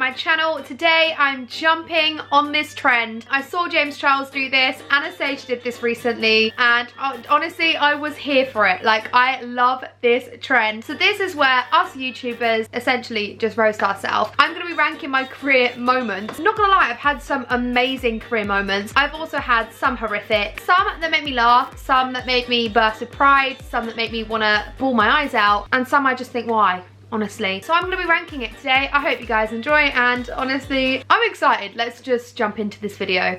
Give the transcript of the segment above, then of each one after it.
my channel. Today I'm jumping on this trend. I saw James Charles do this, Anastasia did this recently, and honestly I was here for it. Like, I love this trend. So this is where us YouTubers essentially just roast ourselves. I'm going to be ranking my career moments. I'm not gonna lie, I've had some amazing career moments. I've also had some horrific, some that make me laugh, some that make me burst with pride, some that make me want to bawl my eyes out, and some I just think, why? Honestly. So I'm going to be ranking it today. I hope you guys enjoy, and honestly, I'm excited. Let's just jump into this video.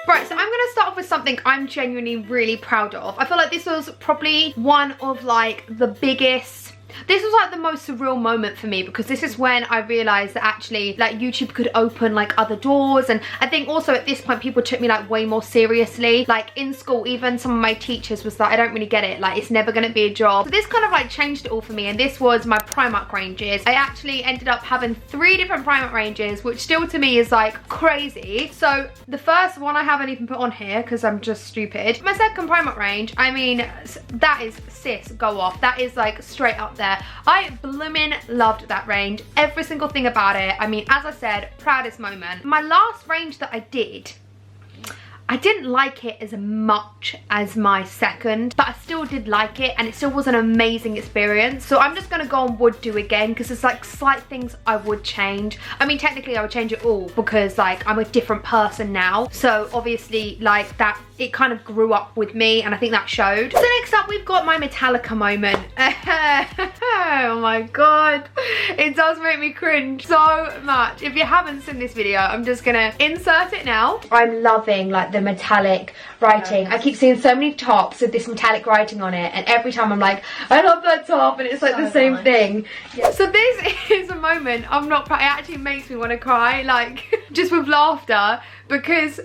Right, so I'm going to start off with something I'm genuinely really proud of. I feel like this was probably one of like the biggest, this was like the most surreal moment for me, because this is when I realized that actually like YouTube could open like other doors. And I think also at this point people took me like way more seriously. Like in school, even some of my teachers was like, I don't really get it, like it's never gonna be a job. So this kind of like changed it all for me, and this was my Primark ranges. I actually ended up having 3 different Primark ranges, which still to me is like crazy. So the first one I haven't even put on here because I'm just stupid. My second Primark range, I mean, that is sis, go off. That is like straight up there. I bloomin' loved that range, every single thing about it. I mean, as I said, proudest moment. My last range that I didn't like it as much as my second, but I still did like it, and it still was an amazing experience. So I'm just gonna go on would do again, because there's like slight things I would change. I mean, technically I would change it all, because like I'm a different person now. So obviously like that, it kind of grew up with me, and I think that showed. So next up we've got my Metallica moment. Oh my god, it does make me cringe so much. If you haven't seen this video, I'm just gonna insert it now. I'm loving like the metallic writing. I keep seeing so many tops with this metallic writing on it, and every time I'm like, I love that top, and it's like the same thing. Yeah. So this is a moment I'm not proud. It actually makes me want to cry, like just with laughter, because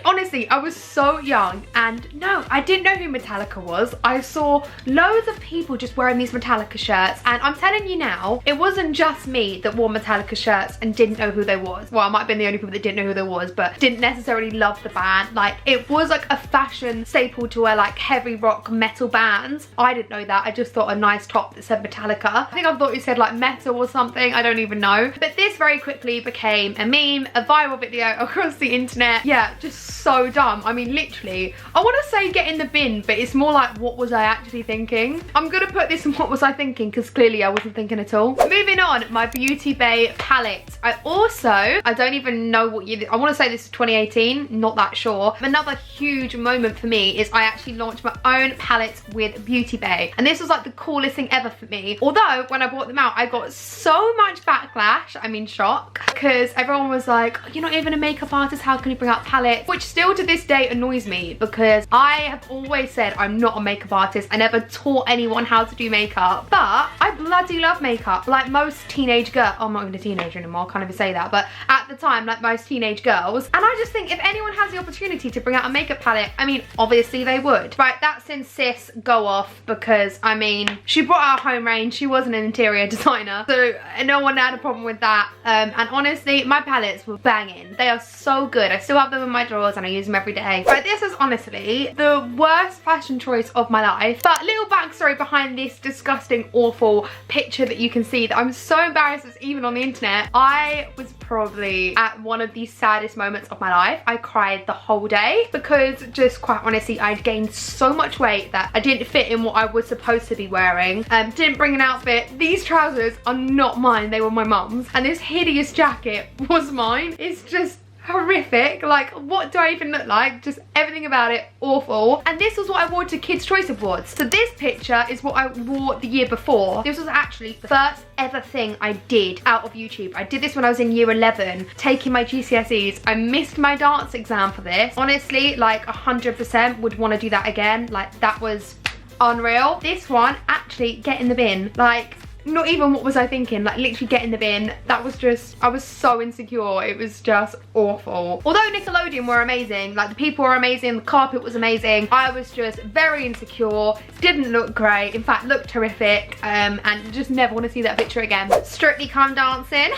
honestly I was so young, and no, I didn't know who Metallica was. I saw loads of people just wearing these Metallica shirts, and I'm telling you now, it wasn't just me that wore Metallica shirts and didn't know who they was. Well, I might have been the only people that didn't know who they was, but didn't necessarily love the band. Like, it was like a fashion staple to wear like heavy rock metal bands. I didn't know that. I just thought a nice top that said Metallica. I think I thought it said like metal or something, I don't even know. But this very quickly became a meme, a viral video across the internet. Yeah, just so dumb. I mean, literally, I want to say get in the bin, but it's more like, what was I actually thinking? I'm gonna put this in what was I thinking, because clearly I wasn't thinking at all. Moving on, my Beauty Bay palette. I don't even know what year, I want to say this is 2018, not that sure. Another huge moment for me is I actually launched my own palette with Beauty Bay, and this was like the coolest thing ever for me. Although when I brought them out, I got so much backlash, I mean shock, because everyone was like, you're not even a makeup artist, how can you bring out palettes? Which still to this day annoys me, because I have always said I'm not a makeup artist. I never taught anyone how to do makeup, but I bloody love makeup. Like most teenage girls, I'm not even a teenager anymore, I can't even say that, but at the time, like most teenage girls. And I just think if anyone has the opportunity to bring out a makeup palette, I mean, obviously they would. Right, that's in sis, go off, because I mean, she brought out home range, she wasn't an interior designer, so no one had a problem with that. And honestly, my palettes were banging. They are so good. I still have them in my drawers and I use them every day. Right, this is honestly the worst fashion choice of my life. But little backstory behind this disgusting, awful picture that you can see that I'm so embarrassed it's even on the internet. I was probably at one of the saddest moments of my life. I cried the whole day, because just quite honestly, I'd gained so much weight that I didn't fit in what I was supposed to be wearing. Didn't bring an outfit. These trousers are not mine, they were my mum's, and this hideous jacket was mine. It's just horrific. Like, what do I even look like? Just everything about it awful. And this was what I wore to Kids' Choice Awards. So this picture is what I wore the year before. This was actually the first ever thing I did out of YouTube. I did this when I was in year 11, taking my GCSEs. I missed my dance exam for this. Honestly, like 100% would want to do that again. Like, that was unreal. This one, actually, get in the bin. Like, not even what was I thinking, like literally get in the bin. That was just, I was so insecure, it was just awful. Although Nickelodeon were amazing, like the people were amazing, the carpet was amazing, I was just very insecure, didn't look great, in fact looked terrific, and just never want to see that picture again. Strictly Come Dancing.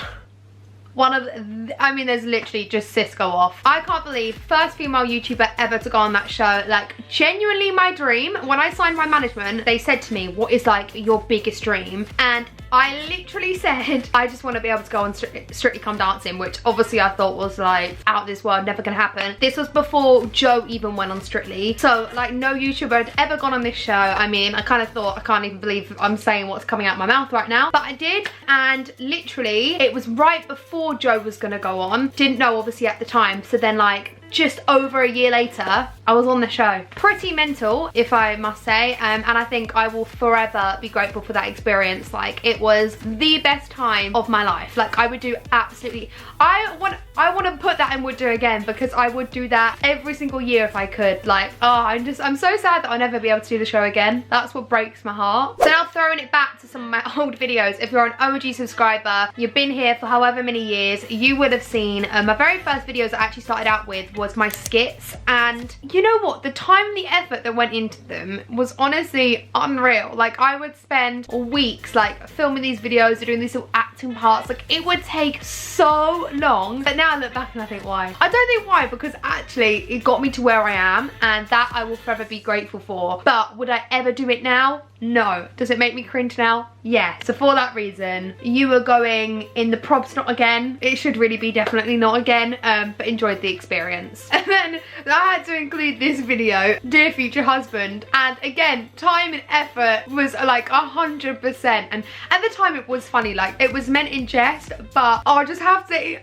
One of the, I mean, there's literally just sis go off. I can't believe first female YouTuber ever to go on that show. Like, genuinely my dream. When I signed my management, they said to me, what is like your biggest dream? And I literally said, I just want to be able to go on Strictly Come Dancing, which obviously I thought was like out of this world, never gonna happen. This was before Joe even went on Strictly. So like no YouTuber had ever gone on this show. I mean, I kind of thought, I can't even believe I'm saying what's coming out my mouth right now, but I did. And literally it was right before Joe was gonna go on. Didn't know obviously at the time. So then like just over a year later, I was on the show. Pretty mental, if I must say, and I think I will forever be grateful for that experience. Like, it was the best time of my life. Like, I would do absolutely, I want to put that and would do again, because I would do that every single year if I could. Like, oh, I'm so sad that I'll never be able to do the show again. That's what breaks my heart. So now throwing it back to some of my old videos, if you're an OG subscriber, you've been here for however many years, you would have seen my very first videos I actually started out with was my skits, and you know what, the time and the effort that went into them was honestly unreal. Like, I would spend weeks like filming these videos or doing these little acting parts. Like, it would take so long, but now I look back and I think, why? I don't think why, because actually it got me to where I am, and that I will forever be grateful for. But would I ever do it now? No. Does it make me cringe now? Yeah. So for that reason, you are going in the probs not again. It should really be definitely not again, but enjoyed the experience. And then I had to include this video, Dear Future Husband, and again, time and effort was like 100%. And at the time it was funny, like it was meant in jest, but I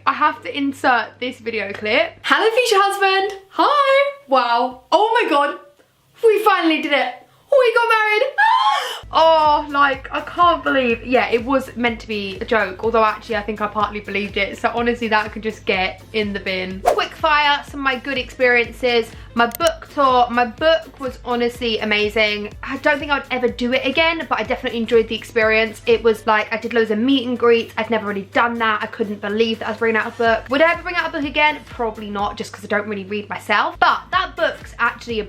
have to insert this video clip. Hello, future husband. Hi. Wow. Oh my god. We finally did it. We got married. Oh, like, I can't believe, yeah, it was meant to be a joke, although actually I think I partly believed it, so honestly that could just get in the bin. Quick fire, some of my good experiences. My book tour, my book was honestly amazing. I don't think I would ever do it again, but I definitely enjoyed the experience. It was like, I did loads of meet and greets. I've never really done that. I couldn't believe that I was bringing out a book. Would I ever bring out a book again? Probably not, just because I don't really read myself. But that book's actually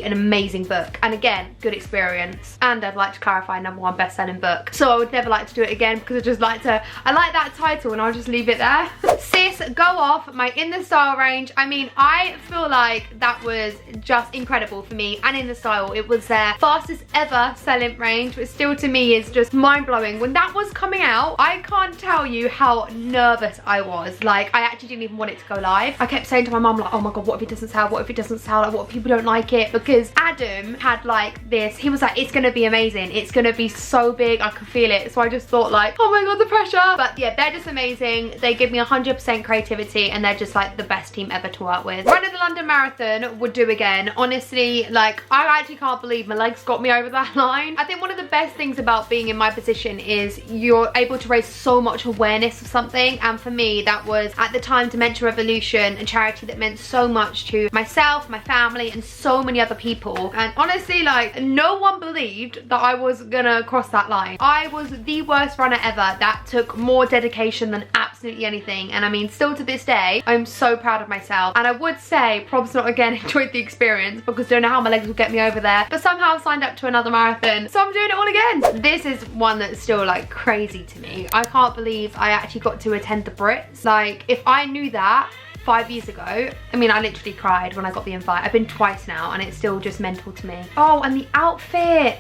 an amazing book. And again, good experience. And I'd like to clarify, #1 best-selling book. So I would never like to do it again, because I like that title and I'll just leave it there. Sis, go off. My In The Style range. I mean, I feel like that was just incredible for me, and In The Style, it was their fastest ever selling range, which still to me is just mind-blowing. When that was coming out, I can't tell you how nervous I was. Like, I actually didn't even want it to go live. I kept saying to my mum, like, oh my god, what if it doesn't sell? What if it doesn't sell? Like, what if people don't like it? Because Adam had like this, he was like, it's gonna be amazing, it's gonna be so big, I could feel it. So I just thought like, oh my god, the pressure. But yeah, they're just amazing. They give me 100% creativity, and they're just like the best team ever to work with. Running the London Marathon would do again. Honestly, like, I actually can't believe my legs got me over that line. I think one of the best things about being in my position is you're able to raise so much awareness of something, and for me that was at the time Dementia Revolution, a charity that meant so much to myself, my family, and so many other people. And honestly, like, no one believed that I was gonna cross that line. I was the worst runner ever. That took more dedication than absolutely anything, and I mean, still to this day, I'm so proud of myself. And I would say, probs not again, enjoyed the experience, because I don't know how my legs will get me over there, but somehow I've signed up to another marathon, so I'm doing it all again. This is one that's still like crazy to me. I can't believe I actually got to attend the Brits. Like, if I knew that 5 years ago, I mean, I literally cried when I got the invite. I've been twice now and it's still just mental to me. Oh, and the outfit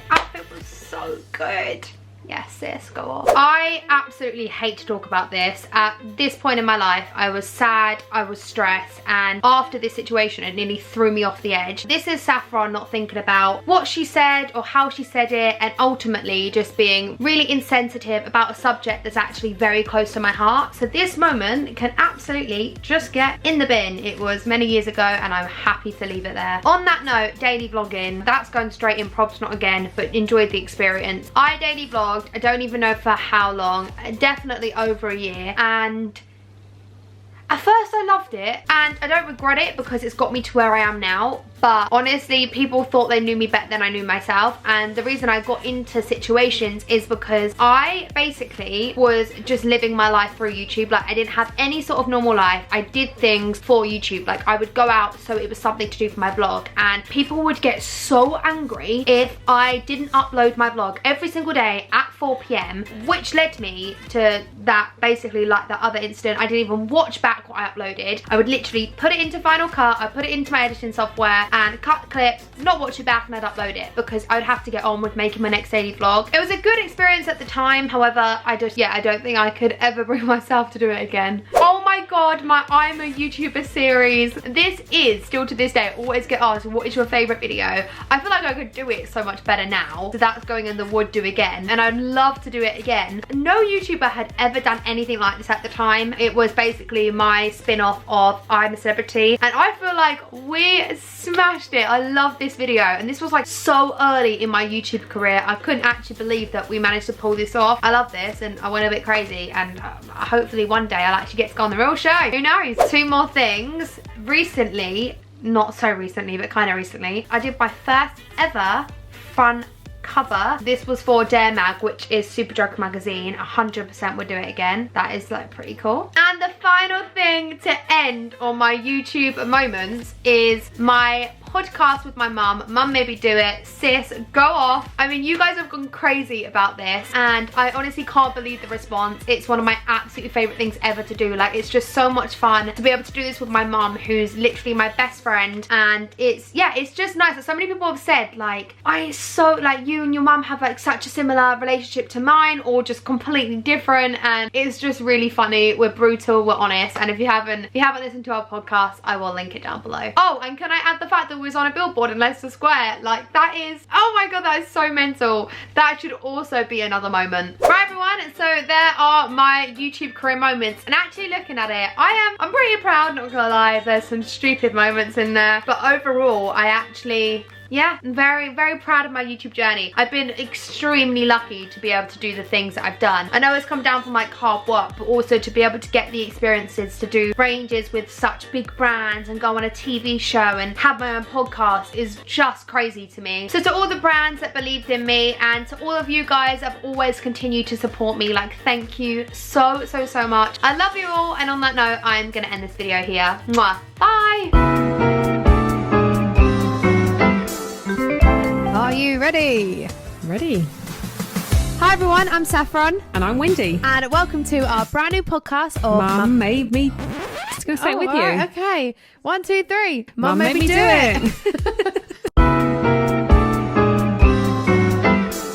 was so good. Yes, sis, go off. I absolutely hate to talk about this. At this point in my life, I was sad, I was stressed, and after this situation, it nearly threw me off the edge. This is Saffron not thinking about what she said or how she said it, and ultimately just being really insensitive about a subject that's actually very close to my heart. So this moment can absolutely just get in the bin. It was many years ago, and I'm happy to leave it there. On that note, daily vlogging, that's going straight in, probs not again, but enjoyed the experience. I daily vlogged, I don't even know for how long, definitely over a year, and at first I loved it, and I don't regret it because it's got me to where I am now. But honestly, people thought they knew me better than I knew myself, and the reason I got into situations is because I basically was just living my life through YouTube. Like, I didn't have any sort of normal life. I did things for YouTube. Like, I would go out so it was something to do for my vlog, and people would get so angry if I didn't upload my vlog every single day at 4 p.m, which led me to that, basically like that other incident. I didn't even watch back what I uploaded. I would literally put it into Final Cut, I put it into my editing software and cut the clip, not watch it back, and I'd upload it because I would have to get on with making my next daily vlog. It was a good experience at the time, however, I don't think I could ever bring myself to do it again. Oh my god, my I'm a YouTuber series. This is still to this day, I always get asked, what is your favourite video? I feel like I could do it so much better now. So that's going in the would do again, and I'd love to do it again. No YouTuber had ever done anything like this at the time. It was basically my spin-off of I'm a Celebrity, and I feel like we smashed it. I love this video, and this was like so early in my YouTube career. I couldn't actually believe that we managed to pull this off. I love this, and I went a bit crazy, and hopefully one day I'll actually get to go on the real show. Who knows? 2 more things. Recently, not so recently, but kind of recently, I did my first ever front cover. This was for Dare Mag, which is Superdrug magazine. 100% would do it again. That is like pretty cool. And the final thing to end on my YouTube moments is my podcast with my mum. Mum made me do it. Sis, go off. I mean, you guys have gone crazy about this, and I honestly can't believe the response. It's one of my absolutely favorite things ever to do. Like, it's just so much fun to be able to do this with my mum, who's literally my best friend, and it's just nice. So many people have said, like, you and your mum have like such a similar relationship to mine, or just completely different, and it's just really funny. We're brutal, we're honest, and if you haven't listened to our podcast, I will link it down below. Oh, and can I add the fact that we was on a billboard in Leicester Square? Like, that is, oh my god, that is so mental. That should also be another moment. Right, everyone, so there are my YouTube career moments, and actually looking at it, I'm pretty proud, not gonna lie. There's some stupid moments in there, but overall I actually, yeah, I'm very, very proud of my YouTube journey. I've been extremely lucky to be able to do the things that I've done. I know it's come down from like hard work, but also to be able to get the experiences to do ranges with such big brands and go on a TV show and have my own podcast is just crazy to me. So to all the brands that believed in me, and to all of you guys that have always continued to support me, like, thank you so, so, so much. I love you all, and on that note, I'm gonna end this video here. Mwah. Bye! Are you ready? Ready. Hi everyone, I'm Saffron. And I'm Wendy. And welcome to our brand new podcast of Mum made me. Just gonna say it with you. Right, okay. 1, 2, 3. Mum made me do it.